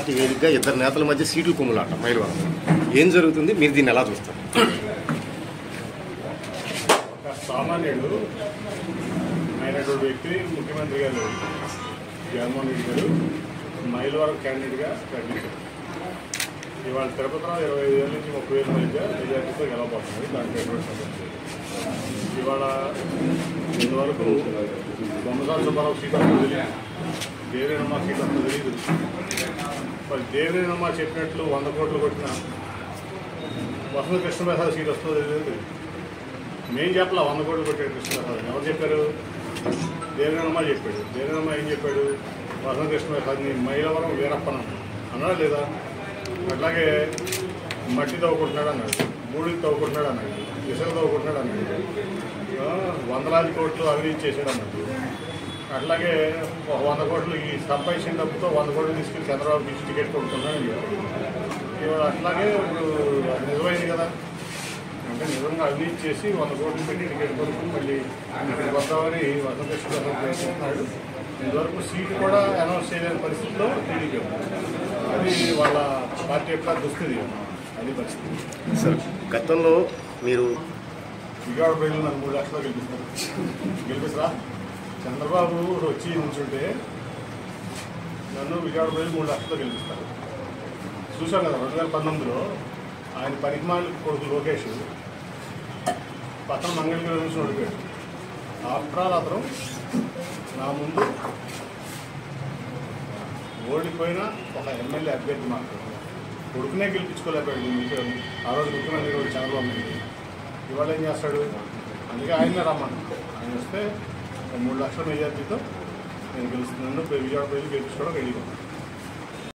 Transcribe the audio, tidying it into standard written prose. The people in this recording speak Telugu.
పార్టీ వేదికగా ఇద్దరు నేతల మధ్య సీట్లు కుమ్ములాట మైలవరం. ఏం జరుగుతుంది, మీరు దీన్ని ఎలా చూస్తారు? ఒక సామాన్యుడు అయినటువంటి వ్యక్తి ముఖ్యమంత్రి గారు జగన్మోహన్ రెడ్డి గారు మైలవరం క్యాండిడేట్గా ప్రకటించారు. ఇవాళ తిరుపతిలో 25,000 నుంచి 30,000 మధ్య మెజార్టీతో గెలవబోతుంది. దాంట్లో ఎటువంటి సమస్య లేదు. ఇవాళ ఇంతవరకు బొమ్మసాల సుబ్బారావు సీట్ వస్తుందో తెలియదు, దేవిరేనమ్మ సీట్ వస్తుందో తెలియదు. మరి దేవిరేనమ్మ చెప్పినట్లు 100 కోట్లు కొట్టిన వసంత కృష్ణప్రసాద్ సీట్ వస్తుందో తెలియదు. మేము చెప్పలా 100 కోట్లు కొట్టే కృష్ణప్రసాద్. ఎవరు చెప్పారు? దేవిరేనమ్మ చెప్పాడు. దేవిరేనమ్మ ఏం చెప్పాడు? వసంత కృష్ణప్రసాద్ని మైలవరం వీరప్పన అన్నాడా లేదా? అట్లాగే మట్టి తవ్వుకుంటున్నాడు అన్నాడు, బూడిది తవ్వుకుంటున్నాడు అన్నాడు, ఇసుక తవ్వుకుంటున్నాడు అన్నాడు, 100,000 కోట్లు అవినీతి చేశాడు అన్నాడు. అట్లాగే 100 కోట్లు ఈ సంపాదించిన డబ్బుతో 100 కోట్లు తీసుకెళ్ళి చంద్రబాబు ఇచ్చి టికెట్ కొడుతున్నాడు అని చెప్పాడు. ఇవాళ అట్లాగే ఇప్పుడు నిజమైంది కదా. అంటే నిజంగా అవినీతి చేసి 100 కోట్లు పెట్టి టికెట్ కొడుకుని మళ్ళీ ఇక్కడికి వద్దామని వసంత ప్రయత్నిస్తున్నాడు. ఇంతవరకు సీటు కూడా అనౌన్స్ చేయలేని పరిస్థితిలో టీడీపీ అది వాళ్ళ పార్టీ యొక్క దుస్థితి. అది పరిస్థితి. సార్, గతంలో మీరు విజయవాడ ప్రజలు నన్ను 3 లక్షలు గెలిపిస్తారా? చంద్రబాబు వచ్చి నుంచుంటే నన్ను విజయవాడ ప్రజలు 3 లక్షలతో గెలిపిస్తారు. చూసాం కదా 2019లో ఆయన పరిమాణ కొడుకు లోకేష్ పక్కన మంగళగిరి నుంచి ఓడిపోయాడు. ఆఫ్టర్ ఆల్ అతను నా ముందు ఓడిపోయిన ఒక ఎమ్మెల్యే అభ్యర్థి మాత్రం కొడుకునే గెలిపించుకోలేకపోయాడు. ఆ రోజు ముఖ్యమంత్రి రోజు చంద్రబాబు నాయుడు. ఇవాళ ఏం చేస్తాడు? అందుకే ఆయనే రమ్మన్నాడు. ఆయన వస్తే 3 లక్షల మెజార్టీతో నేను గెలుస్తున్నాను. విజయవాడ ప్రజలు గెలిపించుకోవడం రెడీగా